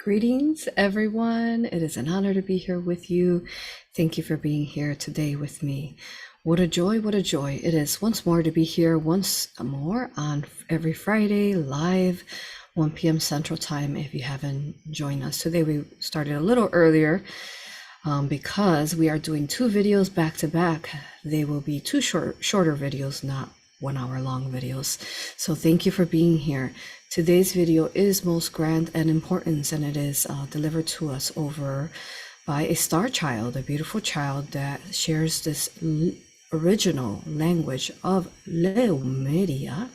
Greetings, everyone. It is an honor to be here with you. Thank you for being here today with me. What a joy, what a joy it is once more to be here once more on every Friday live, 1 p.m. Central Time. If you haven't joined us today, we started a little earlier because we are doing two videos back to back. They will be two shorter videos, not 1 hour long videos. So thank you for being here. Today's video is most grand and important, and it is delivered to us over by a star child, a beautiful child that shares this original language of Leumuria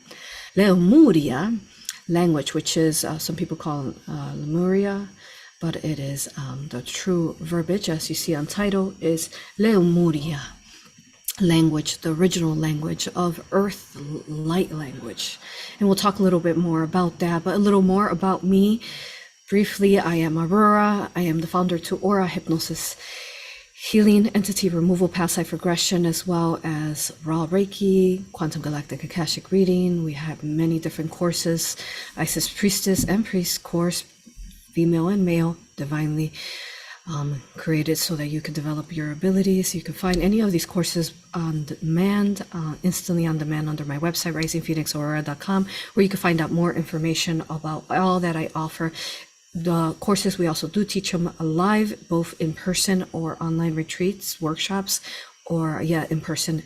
language, which is some people call it Lemuria, but it is the true verbiage, as you see on title, is Leumuria language, the original language of Earth light language. And we'll talk a little bit more about that, but a little more about me. Briefly, I am AuroRa. I am the founder to A.U.R.A. Hypnosis, healing, entity removal, past life regression, as well as raw Reiki, quantum galactic Akashic reading. We have many different courses, Isis priestess and priest course, female and male, divinely created so that you can develop your abilities. You can find any of these courses on demand, instantly on demand under my website, risingphoenixaurora.com, where you can find out more information about all that I offer. The courses, we also do teach them live, both in person or online retreats, workshops, or in person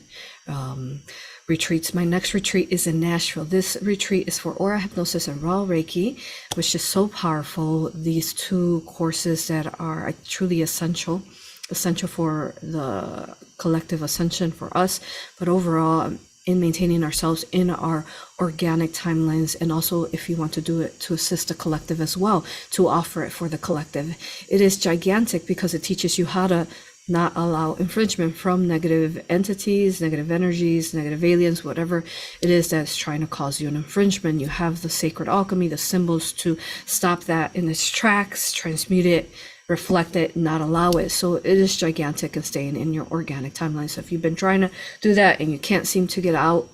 retreats. My next retreat is in Nashville. This retreat is for A.U.R.A. Hypnosis and raw Reiki, which is so powerful. These two courses that are truly essential for the collective ascension for us, but overall in maintaining ourselves in our organic timelines, and also if you want to do it to assist the collective as well, to offer it for the collective. It is gigantic because it teaches you how to not allow infringement from negative entities, negative energies, negative aliens, whatever it is that's trying to cause you an infringement. You have the sacred alchemy, the symbols to stop that in its tracks, transmute it, reflect it, not allow it. So it is gigantic and staying in your organic timeline. So if you've been trying to do that and you can't seem to get out,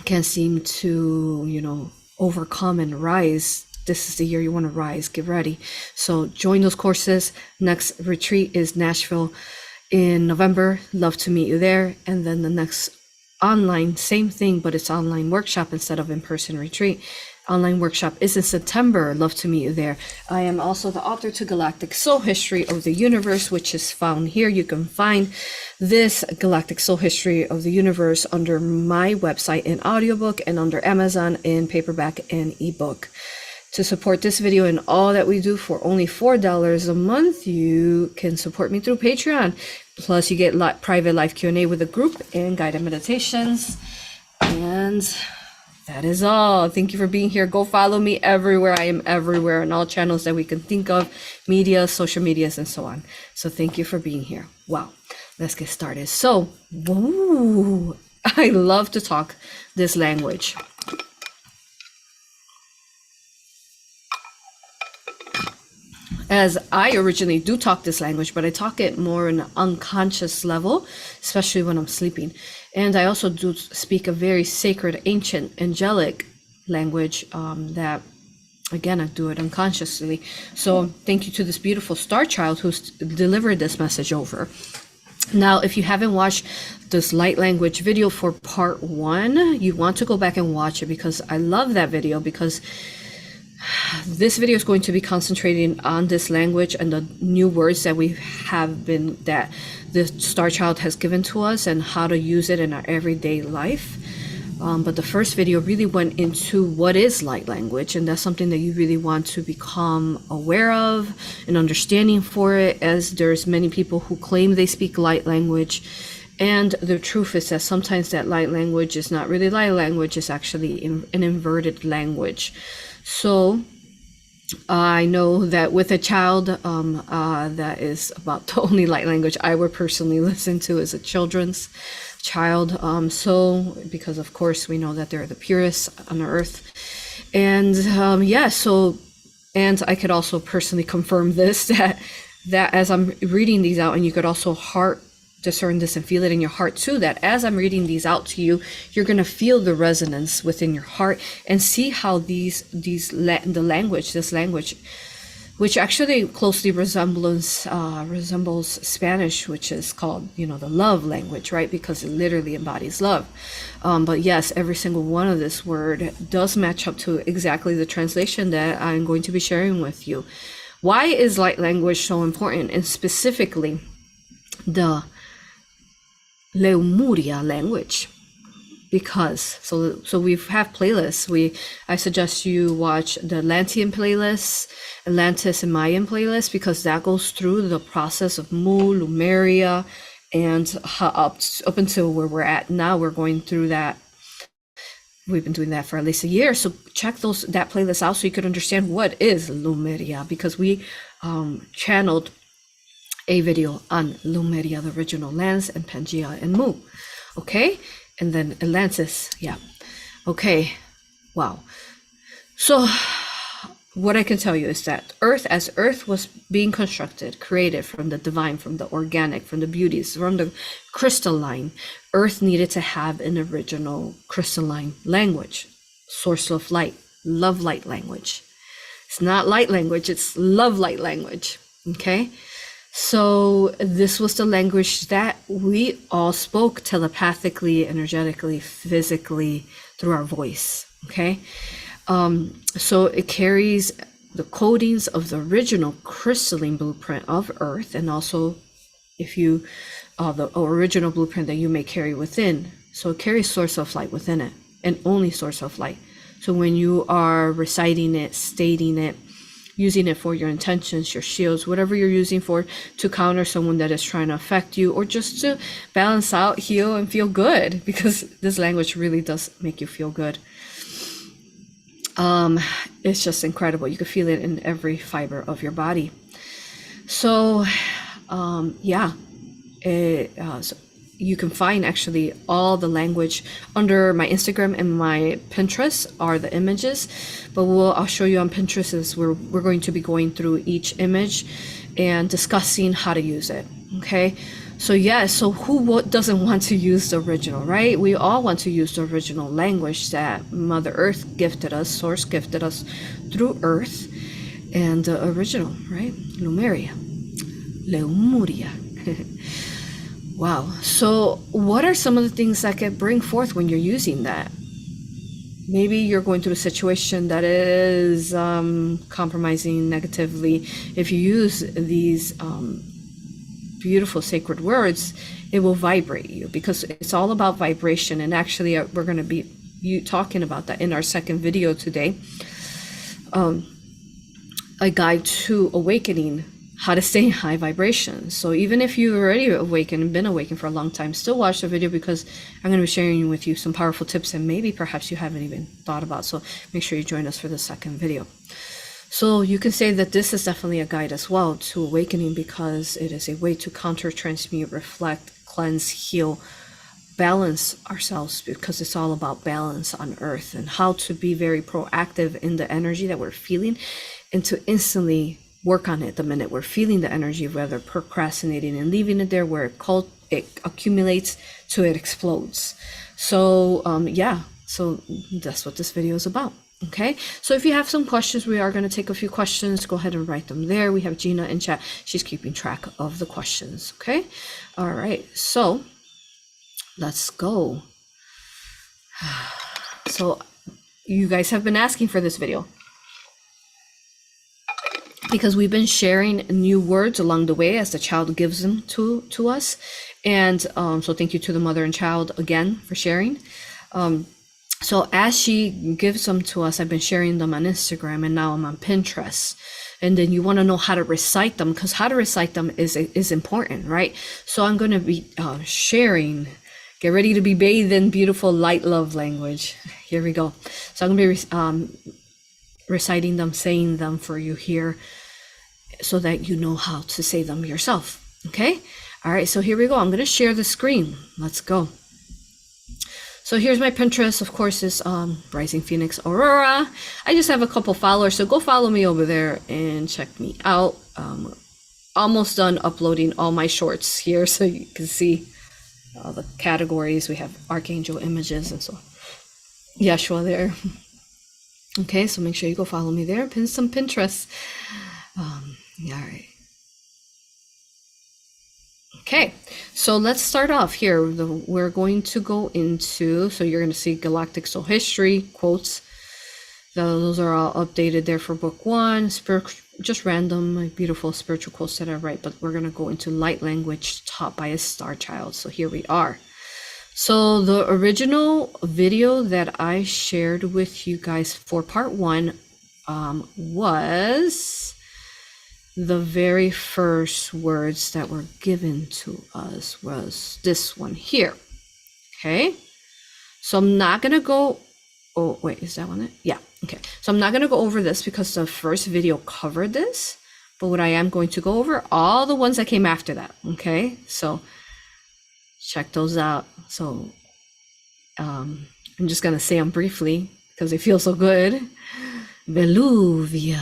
can't seem to, overcome and rise, this is the year you want to rise. Get ready. So join those courses. Next retreat is Nashville in November. Love to meet you there. And then the next online, same thing, but it's online workshop instead of in-person retreat. Online workshop is in September. Love to meet you there. I am also the author to Galactic Soul History of the Universe, which is found here. You can find this Galactic Soul History of the Universe under my website in audiobook and under Amazon in paperback and ebook. To support this video and all that we do for only $4 a month, you can support me through Patreon. Plus, you get private live Q&A with a group and guided meditations. And that is all. Thank you for being here. Go follow me everywhere. I am everywhere on all channels that we can think of, media, social medias, and so on. So thank you for being here. Wow. Let's get started. So, I love to talk this language. As I originally do talk this language, but I talk it more in an unconscious level, especially when I'm sleeping. And I also do speak a very sacred, ancient, angelic language that, again, I do it unconsciously. So thank you to this beautiful star child who's delivered this message over. Now, if you haven't watched this light language video for part 1, you want to go back and watch it, because I love that video, because this video is going to be concentrating on this language and the new words that we have been, that the star child has given to us, and how to use it in our everyday life. But the first video really went into what is light language, and that's something that you really want to become aware of and understanding for it, as there's many people who claim they speak light language. And the truth is that sometimes that light language is not really light language, it's actually an inverted language. So I know that with a child, that is about the only light language I would personally listen to as a children's child. So because of course we know that they're the purest on earth. And and I could also personally confirm this, that as I'm reading these out, and you could also discern this and feel it in your heart too, that as I'm reading these out to you, you're going to feel the resonance within your heart and see how this language which actually closely resembles Spanish, which is called, the love language, right? Because it literally embodies love. But yes, every single one of this word does match up to exactly the translation that I'm going to be sharing with you. Why is light language so important? And specifically, the Leumuria language. Because so we have playlists. I suggest you watch the Atlantean playlist, Atlantis and Mayan playlist, because that goes through the process of Mu, Lemuria, and up until where we're at now. We're going through that. We've been doing that for at least a year. So check that playlist out so you could understand what is Lemuria, because we channeled a video on Lemuria, the original lands, and Pangea and Mu. Okay. And then Atlantis, yeah. Okay, wow. So what I can tell you is that as Earth was being constructed, created from the divine, from the organic, from the beauties, from the crystalline, Earth needed to have an original crystalline language, source of light, love light language. It's not light language, it's love light language, okay? So this was the language that we all spoke telepathically, energetically, physically through our voice, okay? So it carries the codings of the original crystalline blueprint of Earth, and also the original blueprint that you may carry within. So it carries source of light within it, and only source of light. So when you are reciting it, stating it, using it for your intentions, your shields, whatever you're using to counter someone that is trying to affect you, or just to balance out, heal, and feel good, because this language really does make you feel good. It's just incredible. You can feel it in every fiber of your body. So, so you can find actually all the language under my Instagram and my Pinterest are the images, but I'll show you on Pinterest is we're going to be going through each image and discussing how to use it. Okay, so so who doesn't want to use the original, right? We all want to use the original language that Mother Earth gifted us, Source gifted us through Earth, and the original, right? Lemuria, Leumuria. Wow. So what are some of the things that can bring forth when you're using that? Maybe you're going through a situation that is compromising negatively. If you use these beautiful sacred words, it will vibrate you, because it's all about vibration. And actually, we're going to be talking about that in our second video today. A guide to awakening, how to stay in high vibration. So even if you've already awakened and been awakened for a long time, still watch the video, because I'm going to be sharing with you some powerful tips and maybe perhaps you haven't even thought about. So make sure you join us for the second video. So you can say that this is definitely a guide as well to awakening, because it is a way to counter, transmute, reflect, cleanse, heal, balance ourselves, because it's all about balance on Earth, and how to be very proactive in the energy that we're feeling, and to instantly work on it the minute we're feeling the energy, whether procrastinating and leaving it there, where it accumulates to it explodes. So so that's what this video is about. Okay, so if you have some questions, we are going to take a few questions. Go ahead and write them there. We have Gina in chat. She's keeping track of the questions. Okay, all right, so let's go. So you guys have been asking for this video, because we've been sharing new words along the way as the child gives them to us. And so thank you to the mother and child again for sharing. So as she gives them to us, I've been sharing them on Instagram, and now I'm on Pinterest. And then you want to know how to recite them, because how to recite them is important, right? So I'm going to be sharing. Get ready to be bathed in beautiful light love language. Here we go. So I'm going to be reciting them, saying them for you here, so that you know how to say them yourself. Okay, all right, so here we go. I'm going to share the screen. Let's go. So here's my Pinterest. Of course, is Rising Phoenix AuroRa. I just have a couple followers, so go follow me over there and check me out. Almost done uploading all my shorts here, so you can see all the categories. We have archangel images and so Yeshua there. Okay, so make sure you go follow me there. Pin some Pinterest. All right. Okay, so let's start off here. We're going to go into, so you're going to see Galactic Soul History, quotes. Those are all updated there for book one. Just random, like, beautiful spiritual quotes that I write, but we're going to go into light language taught by a star child. So here we are. So the original video that I shared with you guys for part one was the very first words that were given to us was this one here. Okay, so I'm not gonna go, oh wait, is that one it? Yeah, okay. So I'm not gonna go over this because the first video covered this, but what I am going to go over, all the ones that came after that, okay? So check those out. So I'm just gonna say them briefly because they feel so good. Veluvia,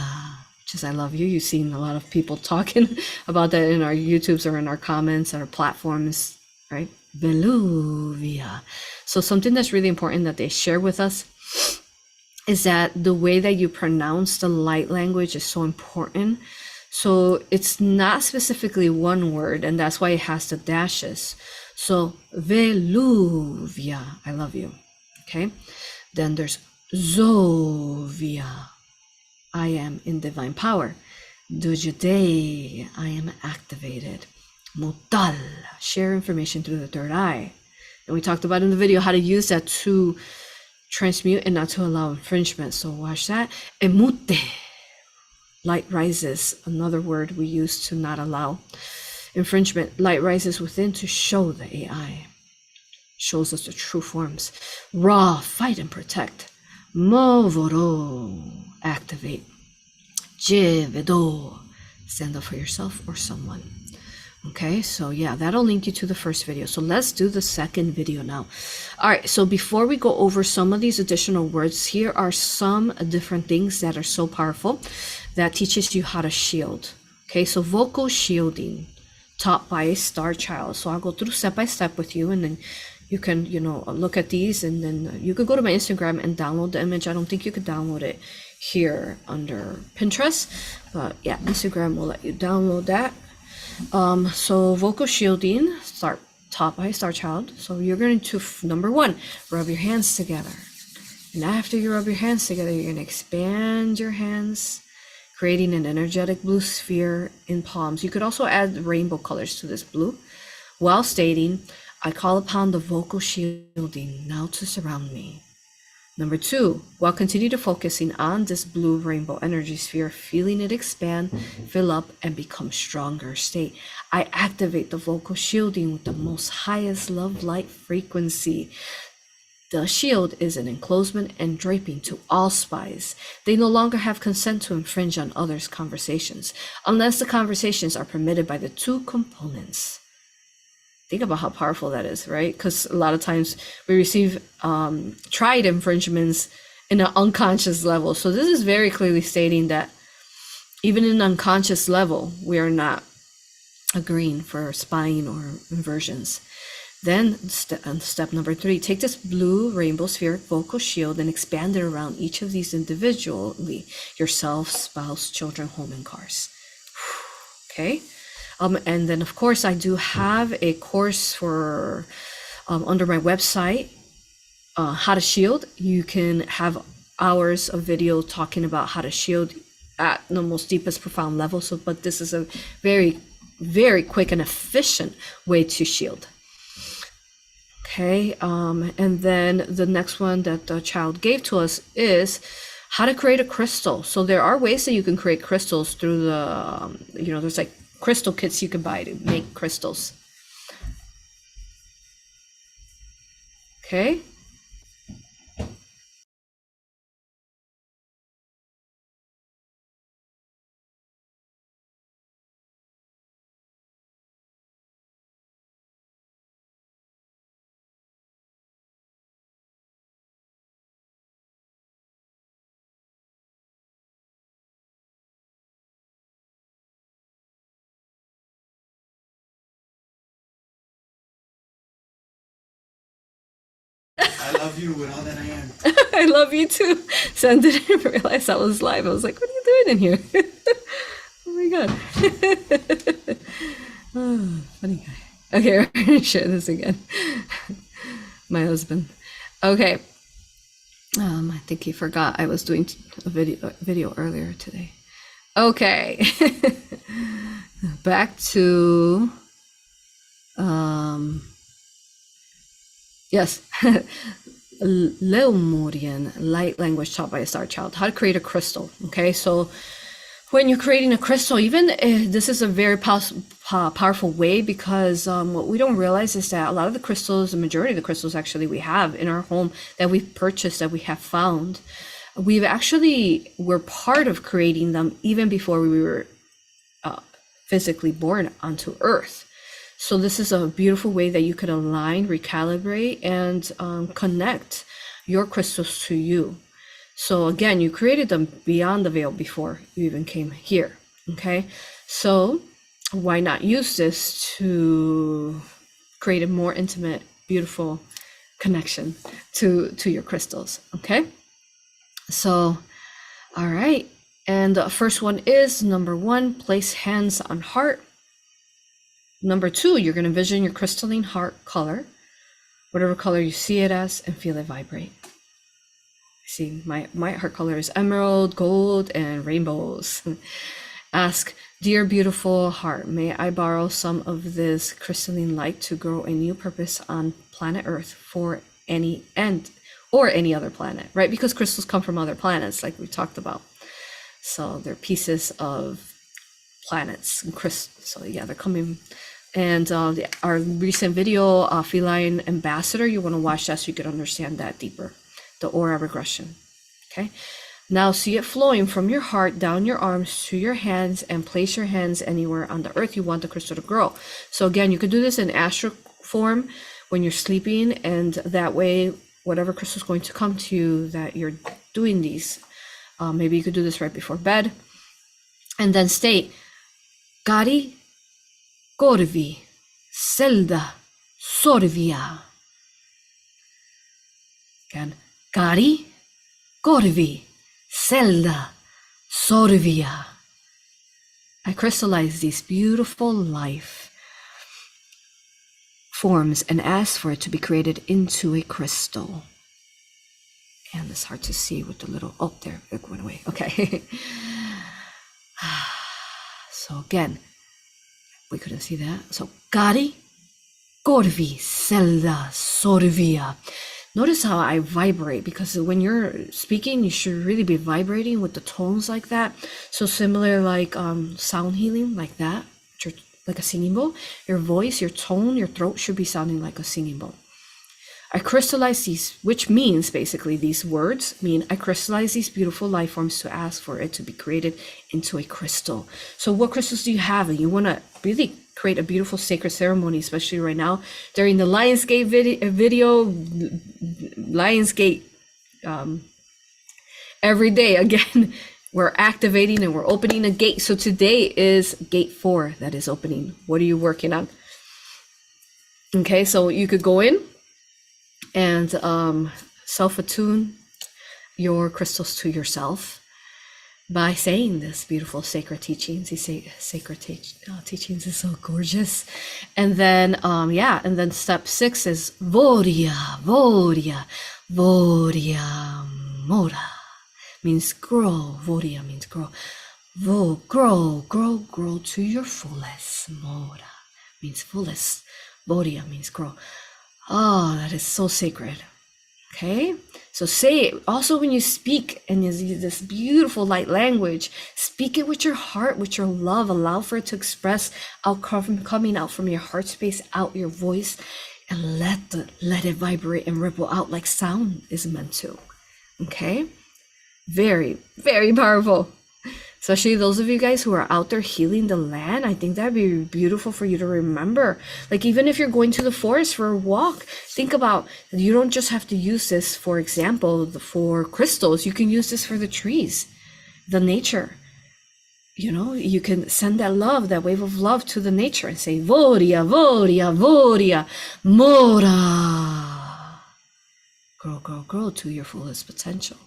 which is I love you. You've seen a lot of people talking about that in our YouTubes or in our comments, our platforms, right? Veluvia. So something that's really important that they share with us is that the way that you pronounce the light language is so important. So it's not specifically one word, and that's why it has the dashes. So Veluvia, I love you. Okay. Then there's Zovia, I am in divine power. Dujade, I am activated. Mutal, share information through the third eye. And we talked about in the video how to use that to transmute and not to allow infringement. So watch that. Emute, light rises, another word we use to not allow infringement. Light rises within to show the AI. Shows us the true forms. Ra, fight and protect. Movoro, activate. Jevedo, stand up for yourself or someone. Okay, so yeah, that'll link you to the first video. So let's do the second video now. All right, so before we go over some of these additional words, here are some different things that are so powerful that teaches you how to shield. Okay, so vocal shielding taught by a star child. So I'll go through step by step with you, and then you can, look at these, and then you could go to my Instagram and download the image. I don't think you could download it here under Pinterest, but yeah, Instagram will let you download that. So vocal shielding, taught by a star child. So you're going to, number one, rub your hands together. And after you rub your hands together, you're going to expand your hands, creating an energetic blue sphere in palms. You could also add rainbow colors to this blue while stating, I call upon the vocal shielding now to surround me. Number two, while continue to focusing on this blue rainbow energy sphere, feeling it expand, fill up, and become stronger state. I activate the vocal shielding with the most highest love light frequency. The shield is an enclosement and draping to all spies. They no longer have consent to infringe on others' conversations, unless the conversations are permitted by the two components. Think about how powerful that is, right? Because a lot of times we receive tried infringements in an unconscious level. So this is very clearly stating that even in an unconscious level, we are not agreeing for spying or inversions. Then step number three, take this blue rainbow spheric vocal shield and expand it around each of these individually, yourself, spouse, children, home, and cars. Okay. And then, of course, I do have a course for under my website, how to shield. You can have hours of video talking about how to shield at the most deepest profound level. So, but this is a very, very quick and efficient way to shield. Okay. And then the next one that the child gave to us is how to create a crystal. So there are ways that you can create crystals through the, there's like crystal kits you can buy to make crystals. Okay. I love you with all that I am. I love you too. So I didn't realize I was live. I was like, what are you doing in here? my god. Oh, funny guy. Okay, we're gonna share this again. My husband. Okay. I think he forgot I was doing a video earlier today. Okay. Back to yes. Lemurian light language taught by a star child. How to create a crystal. Okay, so when you're creating a crystal, even this is a very powerful way, because what we don't realize is that a lot of the crystals, the majority of the crystals actually we have in our home that we've purchased, that we have found, we're part of creating them even before we were physically born onto Earth. So this is a beautiful way that you could align, recalibrate, and connect your crystals to you. So again, you created them beyond the veil before you even came here. Okay, so why not use this to create a more intimate, beautiful connection to your crystals? Okay, so all right, and the first one is number 1, place hands on heart. Number 2, you're going to envision your crystalline heart color, whatever color you see it as, and feel it vibrate. See, my heart color is emerald, gold, and rainbows. Ask, dear beautiful heart, may I borrow some of this crystalline light to grow a new purpose on planet Earth for any end or any other planet, right? Because crystals come from other planets, like we talked about. So they're pieces of planets and crystals. So yeah, they're coming. And our recent video, Feline Ambassador, you want to watch that so you can understand that deeper. The aura regression. Okay, now see it flowing from your heart down your arms to your hands, and place your hands anywhere on the earth you want the crystal to grow. So again, you could do this in astral form when you're sleeping, and that way whatever crystal is going to come to you that you're doing these, maybe you could do this right before bed, and then state Gari Gorvi Selda Sorvia. Again, Gari, Gorvi, Selda, Sorvia. I crystallize these beautiful life forms and ask for it to be created into a crystal. And it's hard to see with the little, oh, there, it went away. Okay. So again, we couldn't see that. So, Gari, Gorvi, Selda, Sorvia. Notice how I vibrate, because when you're speaking, you should really be vibrating with the tones like that. So similar like sound healing, like that, like a singing bowl. Your voice, your tone, your throat should be sounding like a singing bowl. I crystallize these, which means basically these words mean I crystallize these beautiful life forms to ask for it to be created into a crystal. So what crystals do you have? And you want to really create a beautiful sacred ceremony, especially right now during the Lionsgate video, Lionsgate every day. Again, we're activating and we're opening a gate. So today is gate 4 that is opening. What are you working on? Okay, so you could go in and self-attune your crystals to yourself by saying this beautiful sacred teachings. These sacred teachings is so gorgeous. And then and then step 6 is Voria, Voria, Voria Mora, means grow. Voria means grow. Grow to your fullest. Mora means fullest. Voria means grow. Oh, that is so sacred. Okay, so say it also when you speak, and you use this beautiful light language. Speak it with your heart, with your love. Allow for it to express out, coming out from your heart space, out your voice, and let it vibrate and ripple out like sound is meant to. Okay, very, very powerful. Especially those of you guys who are out there healing the land, I think that'd be beautiful for you to remember. Like even if you're going to the forest for a walk, think about, you don't just have to use this, for example, for crystals. You can use this for the trees, the nature. You know, you can send that love, that wave of love to the nature and say, Voria, Voria, Voria, Mora. Grow to your fullest potential.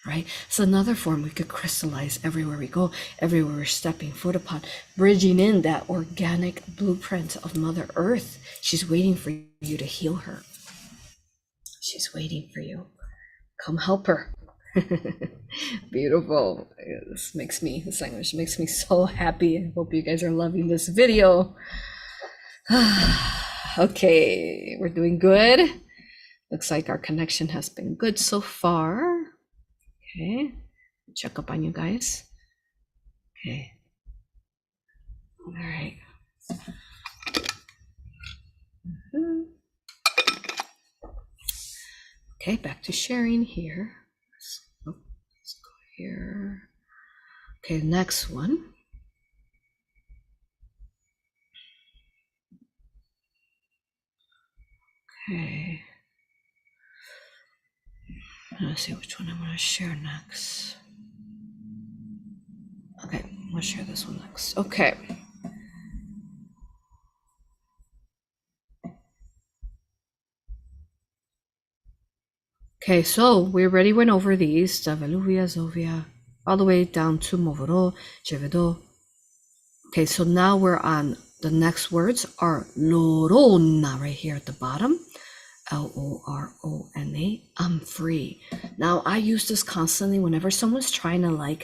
right? It's another form we could crystallize everywhere we go, everywhere we're stepping foot upon, bridging in that organic blueprint of Mother Earth. She's waiting for you to heal her. She's waiting for you. Come help her. Beautiful. This language makes me so happy. I hope you guys are loving this video. Okay, we're doing good. Looks like our connection has been good so far. Okay, check up on you guys. Okay. All right. Okay, back to sharing here. Let's go here. Okay, next one. Okay. Let's see which one I'm going to share next. Okay, I'm going to share this one next. Okay. Okay, so we already went over these, the Veluvia, Zovia, all the way down to Movoro, Jevedo. Okay, so now we're on the next words are Lorona right here at the bottom. L-O-R-O-N-A, I'm free. Now I use this constantly whenever someone's trying to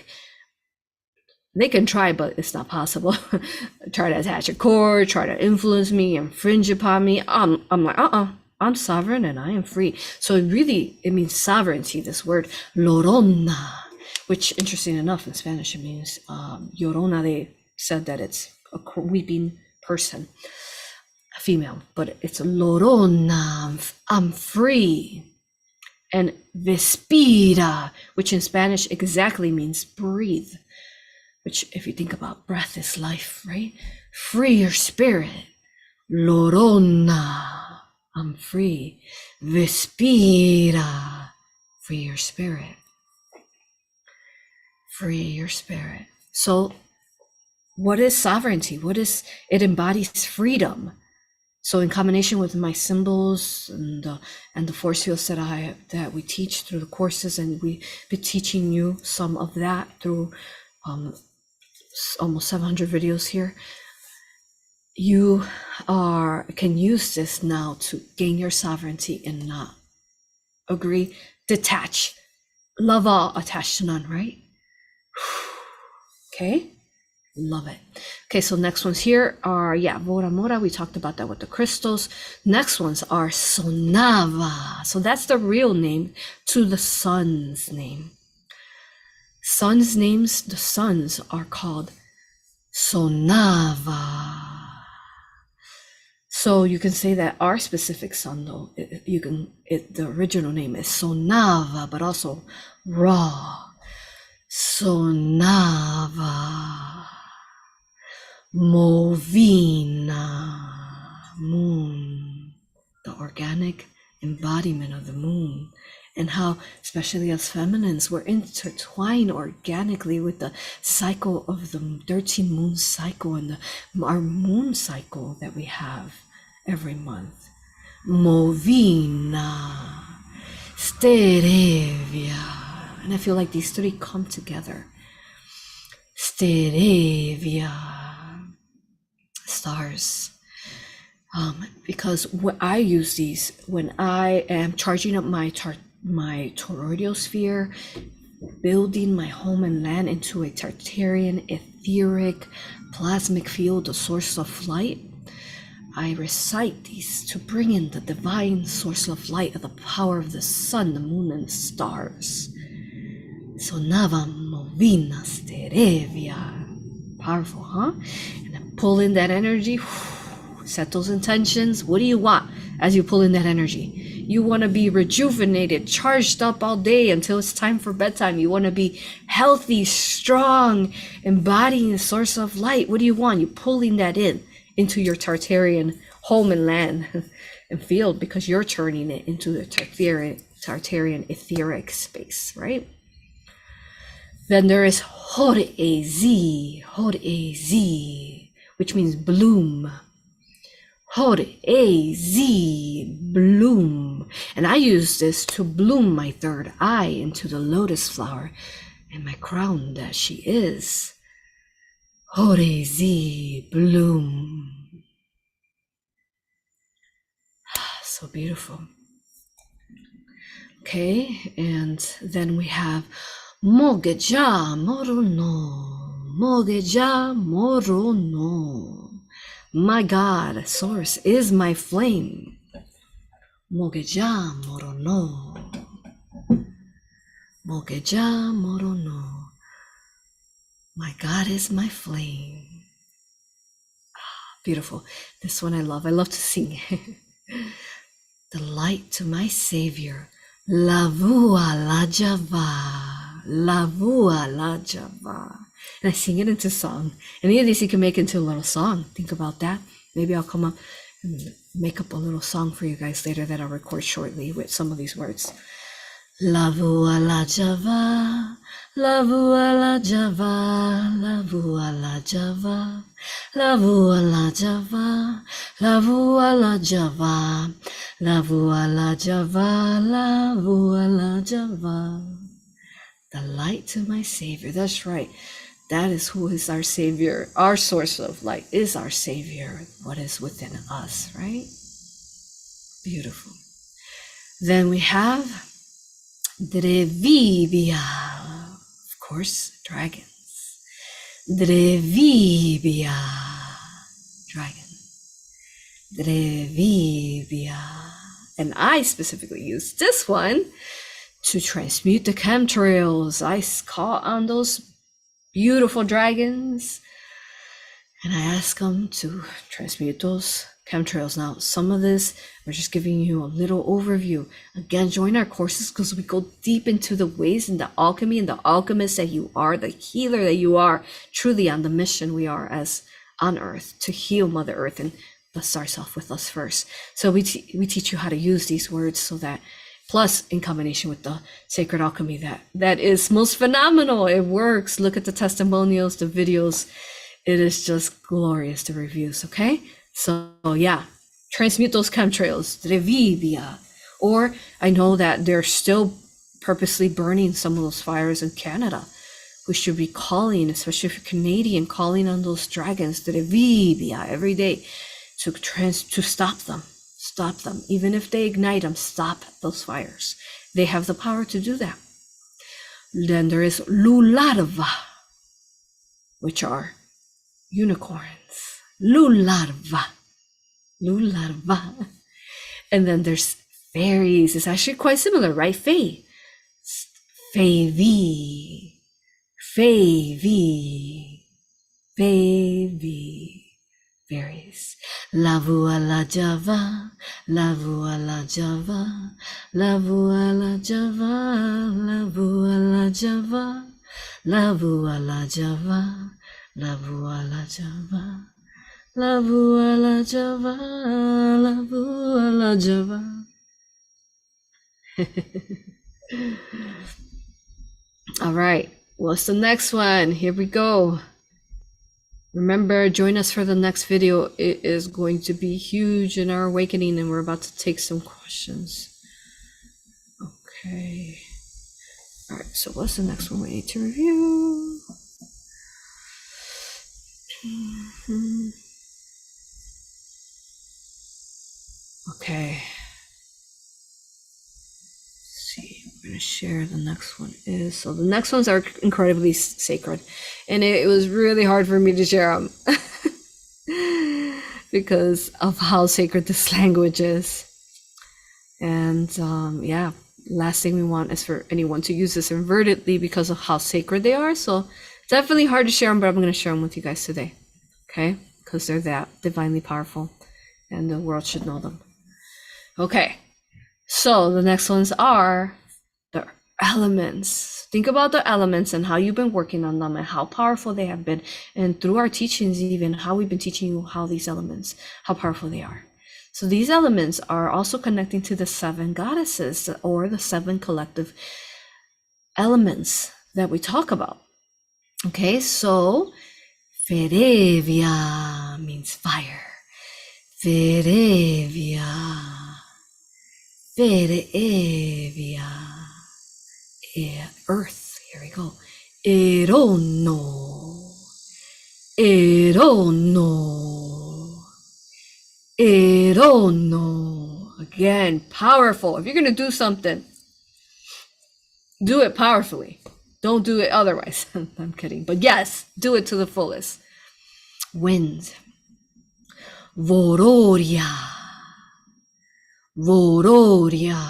they can try, but it's not possible. Try to attach a cord, try to influence me, infringe upon me. I'm like, I'm sovereign and I am free. So it means sovereignty, this word, Lorona, which interesting enough in Spanish, it means Llorona. They said that it's a weeping person, a female, but it's Lorona, I'm free. And Vespira, which in Spanish exactly means breathe, which if you think about breath is life, right? Free your spirit. Lorona, I'm free. Vespira, free your spirit. Free your spirit. So what is sovereignty? It embodies freedom. So in combination with my symbols and the force fields that we teach through the courses, and we've been teaching you some of that through almost 700 videos here, you can use this now to gain your sovereignty and not agree, detach, love all, attached to none, right? Okay, love it. Okay, so next ones here are, Vora Mora, we talked about that with the crystals. Next ones are Sonava. So that's the real name to the sun's name. Sun's names, the suns are called Sonava. So you can say that our specific sun, though, the original name is Sonava, but also Ra. Sonava. Movina. Moon. The organic embodiment of the moon. And how, especially as feminines, we're intertwined organically with the cycle of the 13 moon cycle and our moon cycle that we have every month. Movina, Sterevia. And I feel like these three come together. Sterevia, stars. Because I use these when I am charging up my toroidal sphere, building my home and land into a Tartarian etheric plasmic field, the source of light. I recite these to bring in the divine source of light of the power of the sun, the moon, and the stars. Sonava Movina Sterevia. Powerful, huh? And then pull in that energy, set those intentions. What do you want as you pull in that energy? You want to be rejuvenated, charged up all day until it's time for bedtime. You want to be healthy, strong, embodying the source of light. What do you want? You're pulling that into your Tartarian home and land and field, because you're turning it into the Tartarian etheric space, right? Then there is Hor-E-Z, which means bloom. A.Z, bloom. And I use this to bloom my third eye into the lotus flower and my crown that she is. A.Z, bloom. So beautiful. Okay, and then we have Mogeja Morono. Mogeja Morono. My God, source is my flame. Mogeja Morono. Mogeja Morono. My God is my flame. Beautiful. This one I love. I love to sing. The light to my Savior. Lavua la Java. Lavua la Java. And I sing it into song. Any of these you can make into a little song. Think about that. Maybe I'll come up and make up a little song for you guys later that I'll record shortly with some of these words. Lavua la Java. Lavua la Java. Lavua la Java. Lavua la Java. Lavua la Java. Lavua la Java. Lavua la Java. The light to my Savior. That's right. That is who is our Savior. Our source of light is our Savior. What is within us, right? Beautiful. Then we have Drevibia. Of course, dragons. Drevibia. Dragon. Drevibia. And I specifically use this one to transmute the chemtrails. I call on those beautiful dragons and I ask them to transmute those chemtrails. Now, some of this, we're just giving you a little overview. Again, join our courses because we go deep into the ways and the alchemy and the alchemist that you are, the healer that you are, truly on the mission we are as on Earth to heal Mother Earth. And that starts off with us first. So we teach you how to use these words so that, plus in combination with the sacred alchemy that is most phenomenal. It works. Look at the testimonials, the videos. It is just glorious, the reviews, okay? So yeah, transmute those chemtrails, Revivia. Or I know that they're still purposely burning some of those fires in Canada. We should be calling, especially if you're Canadian, calling on those dragons, Revivia, every day to stop them. Stop them. Even if they ignite them, stop those fires. They have the power to do that. Then there is Lularva, which are unicorns. Lularva. Lularva. And then there's fairies. It's actually quite similar, right? Fae. Faevi. Faevi. Faevi. Fairies. Lavua la Java. Lavua la Java. Lavua la Java. Lavua la Java. Lavua la Java. Lavua la Java. Lavua la Java. Lavua la Java. All right. What's the next one? Here we go. Remember, join us for the next video. It is going to be huge in our awakening, and we're about to take some questions. Okay. All right. So what's the next one we need to review? Okay. Let's see, we're gonna share the next one is. So the next ones are incredibly sacred, and it was really hard for me to share them because of how sacred this language is. And yeah, last thing we want is for anyone to use this invertedly because of how sacred they are. So definitely hard to share them, but I'm going to share them with you guys today, okay? Because they're that divinely powerful and the world should know them. Okay, so the next ones are the elements. Think about the elements and how you've been working on them and how powerful they have been. And through our teachings, even how we've been teaching you how these elements, how powerful they are. So these elements are also connecting to the 7 goddesses or the 7 collective elements that we talk about. Okay, so Ferevia means fire. Ferevia, Ferevia, earth, here we go. Erono, Erono, Erono. Again, powerful. If you're going to do something, do it powerfully. Don't do it otherwise. I'm kidding. But yes, do it to the fullest. Wind. Vororia. Vororia.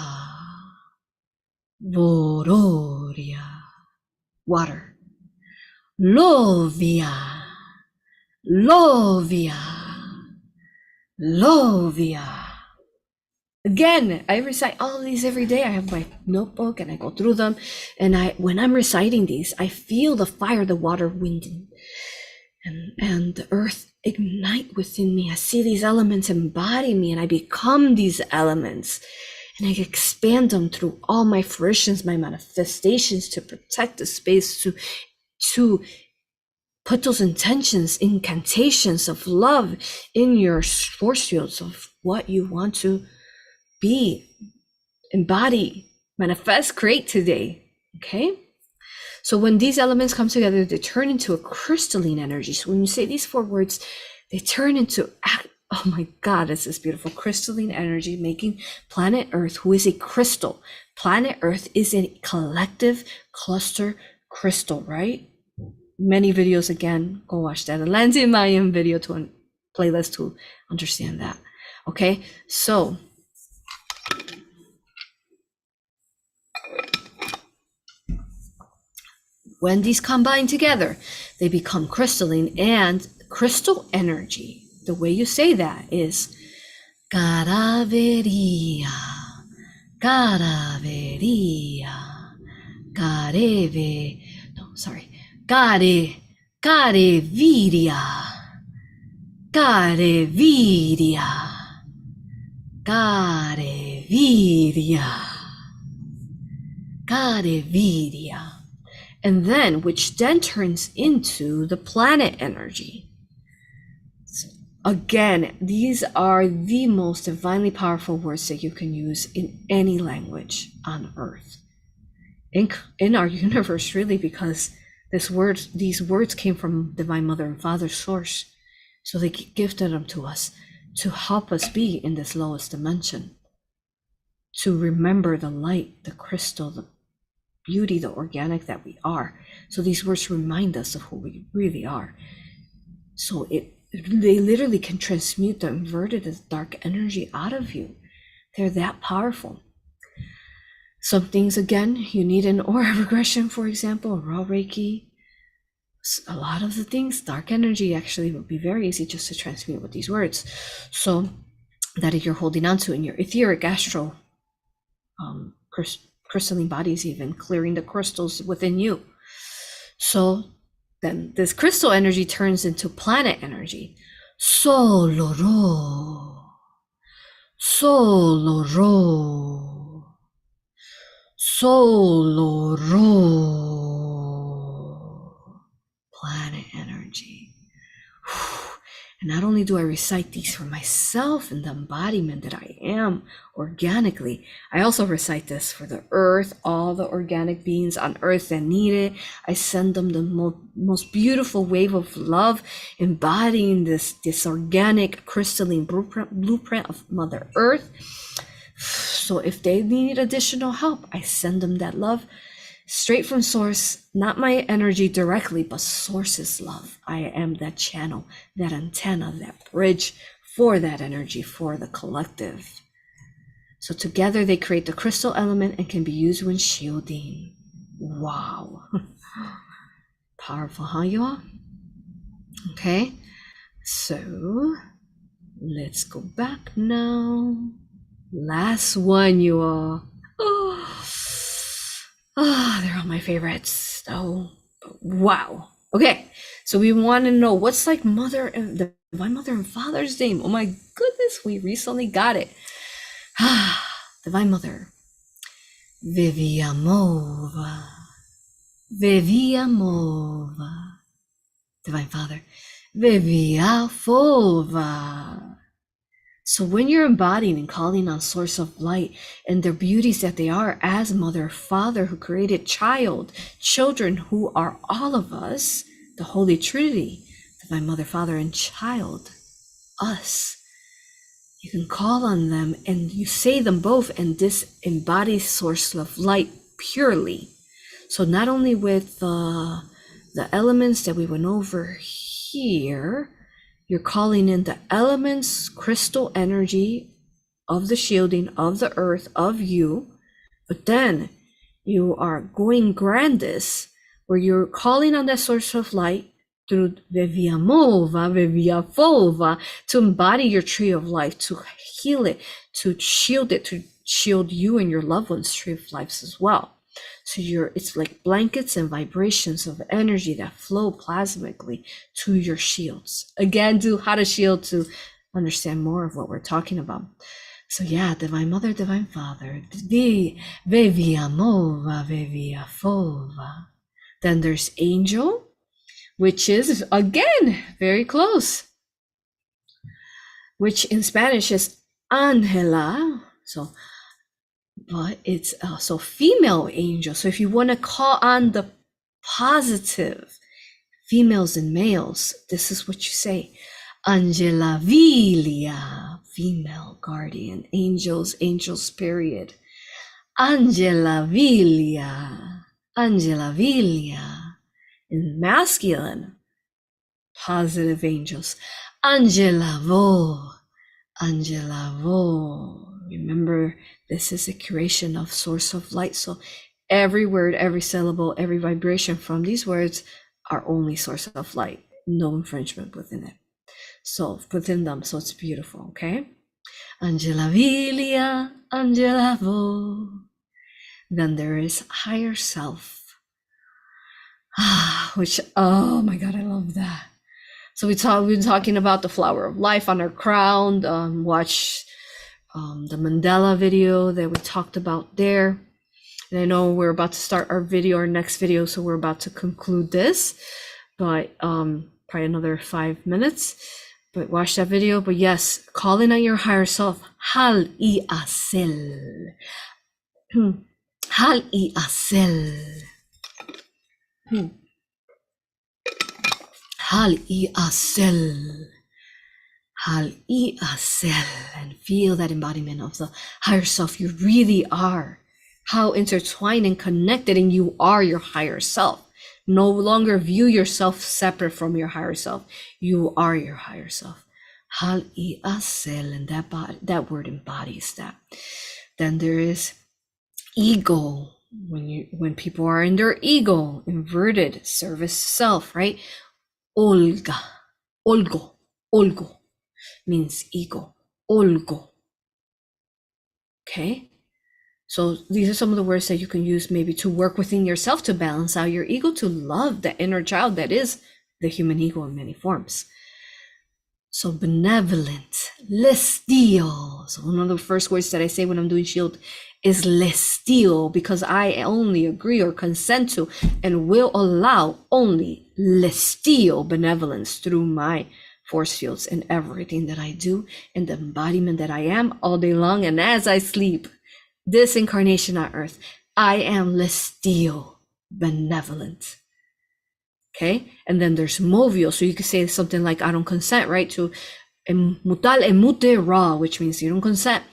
Vororia. Water. Lovia. Lovia. Lovia. Again, I recite all of these every day. I have my notebook and I go through them. And when I'm reciting these, I feel the fire, the water, wind, and the earth ignite within me. I see these elements embody me and I become these elements. And I expand them through all my fruitions, my manifestations, to protect the space, to put those intentions, incantations of love in your force fields of what you want to be, embody, manifest, create today. Okay? So when these elements come together, they turn into a crystalline energy. So when you say these 4 words, they turn into, oh my God, it's this beautiful crystalline energy making planet Earth, who is a crystal. Planet Earth is a collective cluster crystal, right? Many videos, again, go watch that Atlantean Mayan video to playlist to understand that. Okay, so when these combine together, they become crystalline, and crystal energy, the way you say that is Caraveria, Caraveria, Careve, no, sorry, Careviria, Careviria, Careviria, Careviria. And then, which then turns into the planet energy. So again, these are the most divinely powerful words that you can use in any language on Earth. In our universe, really, because these words came from Divine Mother and Father source. So they gifted them to us to help us be in this lowest dimension. To remember the light, the crystal, the beauty, the organic that we are. So these words remind us of who we really are. So they literally can transmute the inverted dark energy out of you. They're that powerful. Some things, again, you need an aura regression, for example, raw Reiki. A lot of the things, dark energy, actually would be very easy just to transmute with these words. So that you're holding on to in your etheric astral crystalline bodies, even clearing the crystals within you. So then this crystal energy turns into planet energy. Soloro, Soloro, Soloro, planet energy. And not only do I recite these for myself and the embodiment that I am organically, I also recite this for the earth, all the organic beings on earth that need it. I send them the most beautiful wave of love, embodying this organic crystalline blueprint of Mother Earth. So if they need additional help, I send them that love straight from source, not my energy directly, but source's love. I am that channel, that antenna, that bridge for that energy, for the collective. So together they create the crystal element and can be used when shielding. Wow. Powerful, huh, you all? Okay, so let's go back now. Last one, you all. They're all my favorites. Oh, wow. Okay, so we want to know what's like the Divine Mother and Father's name. Oh my goodness, we recently got it. Divine Mother, Viviamova, Viviamova. Divine Father, Viviafova, So when you're embodying and calling on source of light and their beauties that they are as mother, father who created children who are all of us, the Holy Trinity, divine mother, father, and child, us, you can call on them and you say them both, and this embodies source of light purely. So not only with the elements that we went over here, you're calling in the elements, crystal energy of the shielding of the earth, of you, but then you are going grandest, where you're calling on that source of light through Veviamova, Veviafova, to embody your tree of life, to heal it, to shield you and your loved ones' tree of lives as well. So it's like blankets and vibrations of energy that flow plasmically to your shields. Again, do how to shield to understand more of what we're talking about. So yeah, Divine Mother, Divine Father, Veviamova, Veviafova. Then there's Angel, which is, again, very close, which in Spanish is Angela. So, but it's also female angel. So if you want to call on the positive females and males, this is what you say. Angela Vilia, female guardian, angels, period. Angela Vilia, in masculine, positive angels. Angela Vo. Remember, this is a creation of source of light. So every word, every syllable, every vibration from these words are only source of light. No infringement within it. So within them. So it's beautiful. Okay. Angela Vilia, Angela Vo. Then there is higher self. Which, oh my God, I love that. So we've been talking about the flower of life on our crown. Watch the Mandela video that we talked about there. And I know we're about to start our next video, so we're about to conclude this, but probably another 5 minutes. But watch that video. But yes, calling on your higher self. Hal I asel. Hal I asel. Hal I asel. Hal I asel. And feel that embodiment of the higher self. You really are. How intertwined and connected, and you are your higher self. No longer view yourself separate from your higher self. You are your higher self. Hal I asel, and that word embodies that. Then there is ego. When people are in their ego, inverted, service self, right? Olga, Olgo means ego. Olgo. Okay. So these are some of the words that you can use maybe to work within yourself to balance out your ego, to love the inner child that is the human ego in many forms. So benevolent, lestio. So one of the first words that I say when I'm doing shield is lestio, because I only agree or consent to and will allow only lestio, benevolence, through my force fields and everything that I do and the embodiment that I am all day long. And as I sleep, this incarnation on earth, I am lestio, benevolent. Okay, and then there's movio. So you could say something like, I don't consent, right? To mutal emute ra, which means you don't consent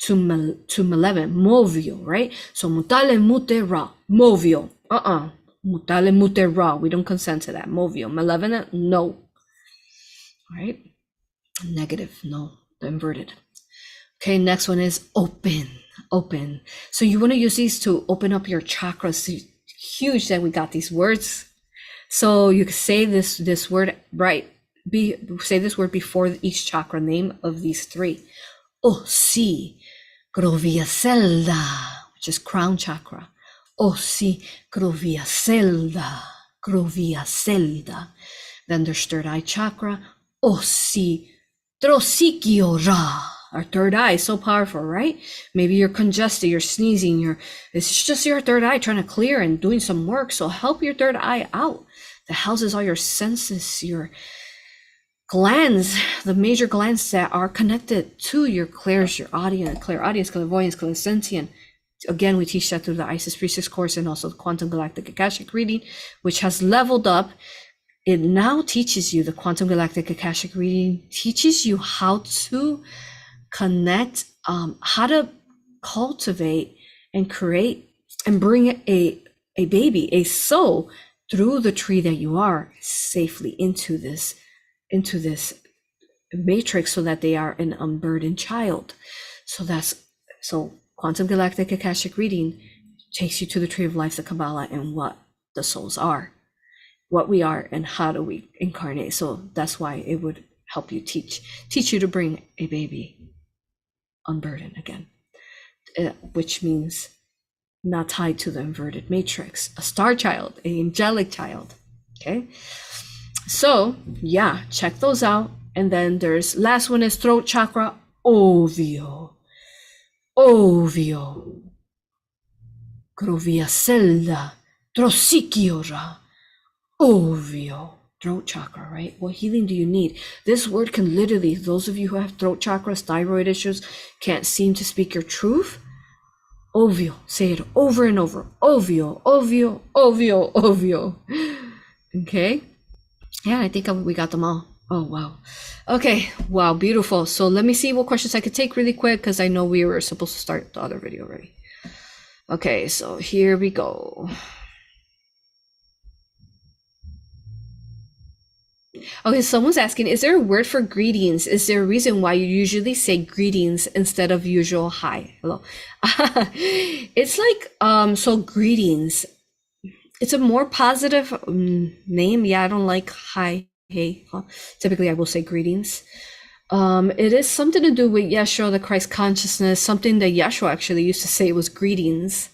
to malevolent, movio, right? So mutal emute ra, movio. Mutal emute ra, we don't consent to that. Movio, malevolent, no. Right? Negative, no. The inverted. Okay, next one is open. So you want to use these to open up your chakras. Huge that we got these words. So you can say this word, right? Say this word before each chakra name of these three. Osi, Groviaselda, which is crown chakra. Osi, Groviaselda. Then there's third eye chakra. Osi, Trosikiora. Our third eye is so powerful, right? Maybe you're congested, you're sneezing, it's just your third eye trying to clear and doing some work. So help your third eye out. That houses all your senses, your glands, the major glands that are connected to your clairs, your audience, clairaudience, clairvoyance, clairsentient. Again, we teach that through the Isis Priestess course and also the Quantum Galactic Akashic reading, which has leveled up. It now teaches you, the Quantum Galactic Akashic reading teaches you how to connect, how to cultivate and create and bring a baby, a soul through the tree that you are safely into this matrix so that they are an unburdened child. So Quantum Galactic Akashic reading takes you to the tree of life, the Kabbalah, and what the souls are, what we are, and how do we incarnate. So that's why it would help you teach you to bring a baby unburdened again, which means not tied to the inverted matrix, a star child, an angelic child. Okay, so yeah, check those out. And then there's last one is throat chakra, ovio, grovia selda, trosikiora, ovio. Throat chakra, right? What healing do you need? This word can literally, those of you who have throat chakras, thyroid issues, can't seem to speak your truth, ovio, say it over and over, ovio, ovio, ovio, ovio. Okay, yeah, I think we got them all. Oh, wow. Okay, wow, beautiful. So let me see what questions I could take really quick, because I know we were supposed to start the other video already. Okay, so here we go. Okay, someone's asking, is there a word for greetings? Is there a reason why you usually say greetings instead of usual hi, hello? It's like, so greetings, it's a more positive name. Yeah, I don't like hi, hey. Typically, I will say greetings. It is something to do with Yeshua, the Christ consciousness, something that Yeshua actually used to say was greetings.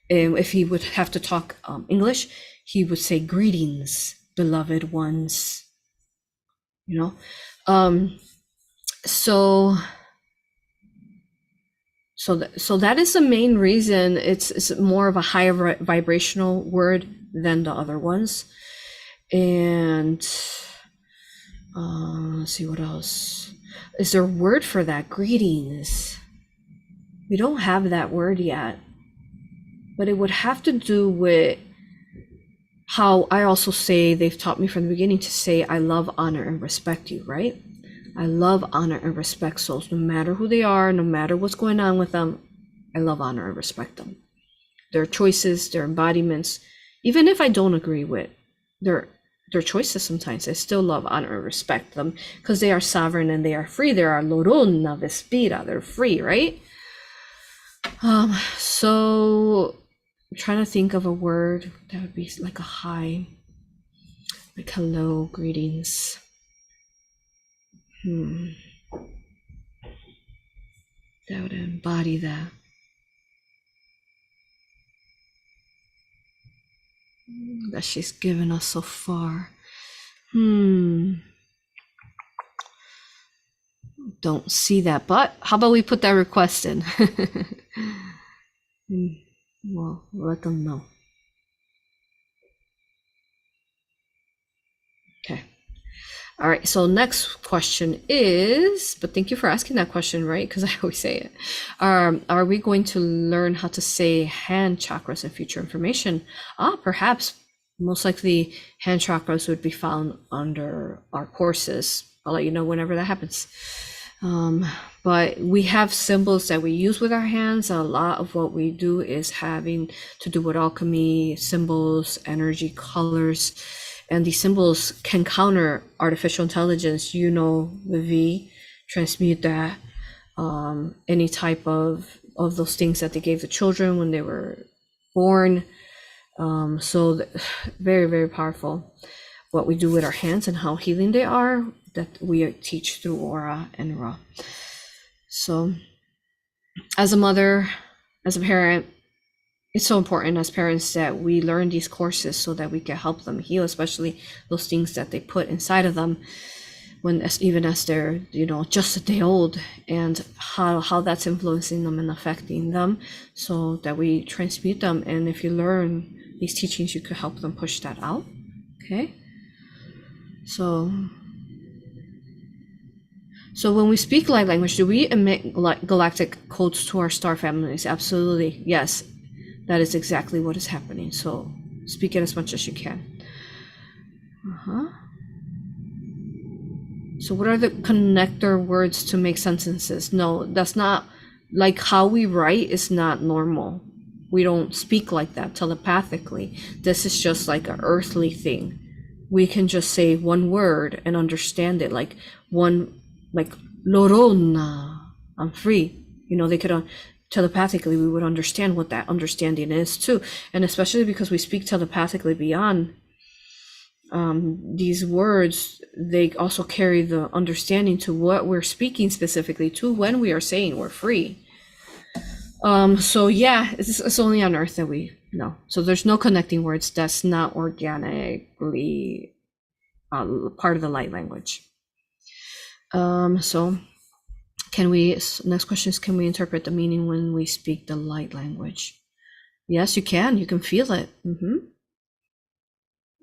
If he would have to talk English, he would say greetings, beloved ones. You know, so that is the main reason. It's more of a higher vibrational word than the other ones. And let's see what else. Is there a word for that? Greetings. We don't have that word yet, but it would have to do with how I also say, they've taught me from the beginning to say, I love, honor, and respect you, right? I love, honor, and respect souls, no matter who they are, no matter what's going on with them. I love, honor, and respect them. Their choices, their embodiments, even if I don't agree with their choices sometimes, I still love, honor, and respect them, because they are sovereign and they are free. They are Lorona Vespira, they're free, right? So I'm trying to think of a word that would be like a hi, like hello, greetings. That would embody that. That she's given us so far. Don't see that, but how about we put that request in? Well, let them know. Okay. All right, so next question is, but thank you for asking that question, right? Because I always say it. Are we going to learn how to say hand chakras in future information? Perhaps. Most likely hand chakras would be found under our courses. I'll let you know whenever that happens. But we have symbols that we use with our hands. A lot of what we do is having to do with alchemy, symbols, energy, colors. And these symbols can counter artificial intelligence, the V, transmute that, any type of those things that they gave the children when they were born. So very, very powerful. What we do with our hands and how healing they are, that we teach through A.U.R.A and A.U.R.A. So as a mother, as a parent, it's so important as parents that we learn these courses so that we can help them heal, especially those things that they put inside of them even as they're, just a day old, and how that's influencing them and affecting them, so that we transmute them. And if you learn these teachings, you could help them push that out. Okay. So So when we speak light language, do we emit galactic codes to our star families? Absolutely, yes. That is exactly what is happening. So speak it as much as you can. So what are the connector words to make sentences? No, that's not, like how we write is not normal. We don't speak like that telepathically. This is just like an earthly thing. We can just say one word and understand it, like Lorona, I'm free. You know, they could telepathically, we would understand what that understanding is too. And especially because we speak telepathically beyond these words, they also carry the understanding to what we're speaking specifically to when we are saying we're free. So yeah, it's only on Earth that we know. So there's no connecting words. That's not organically part of the light language. So can we, next question is, can we interpret the meaning when we speak the light language? Yes, you can feel it.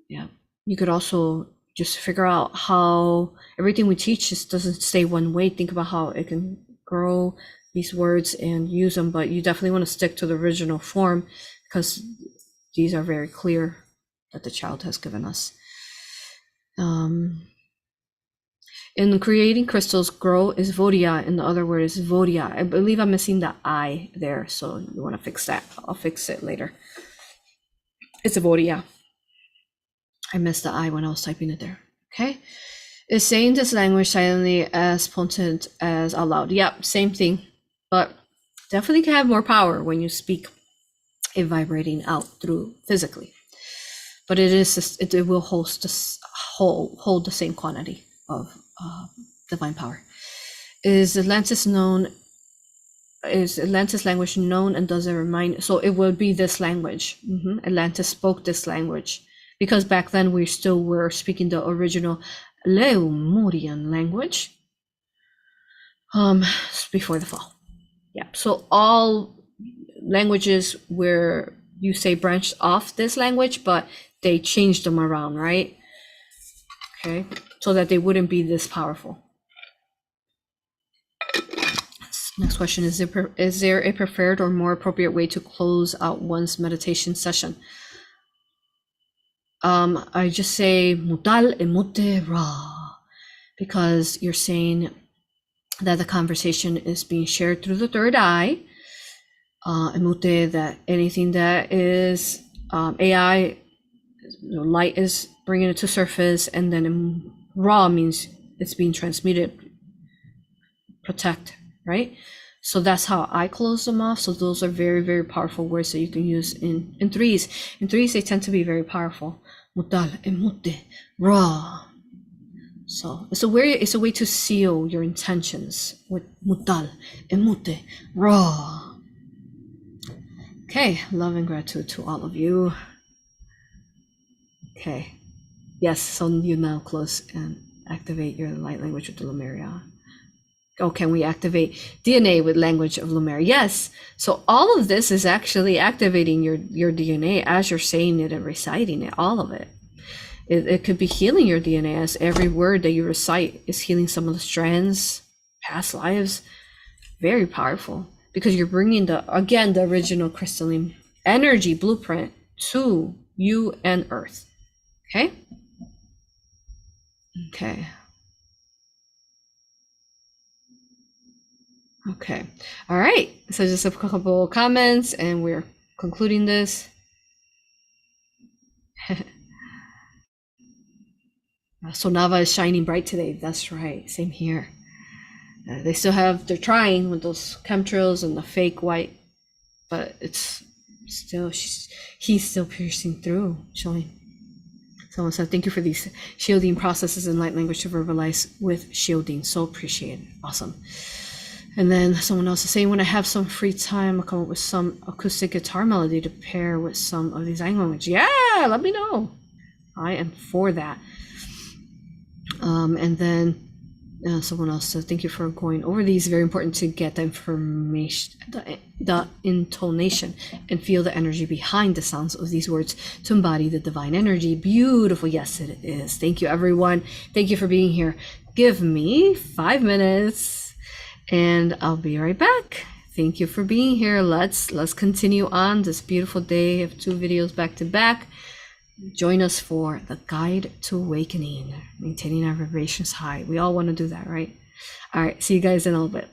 Yeah. You could also just figure out how everything we teach just doesn't stay one way. Think about how it can grow these words and use them, but you definitely want to stick to the original form because these are very clear that the child has given us. In creating crystals, grow is vodia, and the other word is vodia. I believe I'm missing the I there, so you want to fix that. I'll fix it later. It's a vodia. I missed the I when I was typing it there. Okay. Is saying this language silently as potent as out loud? Yep, same thing. But definitely can have more power when you speak it vibrating out through physically. But it will hold the same quantity of divine power. Is Atlantis language known, and does it remind? So it would be this language. Atlantis spoke this language. Because back then we still were speaking the original Lemurian language before the fall. Yeah, so all languages where you say branched off this language, but they changed them around, right? Okay, so that they wouldn't be this powerful. Next question, is there a preferred or more appropriate way to close out one's meditation session? I just say mutal emute ra, because you're saying that the conversation is being shared through the third eye. Emute, that anything that is AI, light is bringing it to surface, and then ra means it's being transmuted, protect, right? So that's how I close them off. So those are very, very powerful words that you can use in threes. In threes, they tend to be very powerful. Mutal, emute, ra. So it's a way to seal your intentions with mutal, emute, ra. Okay, love and gratitude to all of you. Okay, yes, so you now close and activate your light language with the Lemuria. Oh, can we activate DNA with language of Lemuria? Yes. So all of this is actually activating your DNA as you're saying it and reciting it, all of it. It could be healing your DNA, as every word that you recite is healing some of the strands, past lives. Very powerful, because you're bringing the original crystalline energy blueprint to you and Earth. Okay? Okay. Okay. All right. So just a couple comments and we're concluding this. So Nava is shining bright today. That's right. Same here. They still they're trying with those chemtrails and the fake white, but it's still, he's still piercing through, showing. Someone said, thank you for these shielding processes in light language to verbalize with shielding. So appreciated. Awesome. And then someone else is saying, when I have some free time, I'll come up with some acoustic guitar melody to pair with some of these language. Yeah, let me know. I am for that. And then someone else said, thank you for going over these. Very important to get the information, the intonation, and feel the energy behind the sounds of these words to embody the divine energy. Beautiful. Yes, it is. Thank you, everyone. Thank you for being here. give me 5 minutes and I'll be right back. Thank you for being here. Let's continue on this beautiful day of 2 videos back to back. Join us for the guide to awakening, maintaining our vibrations high. We all want to do that, right? All right, see you guys in a little bit.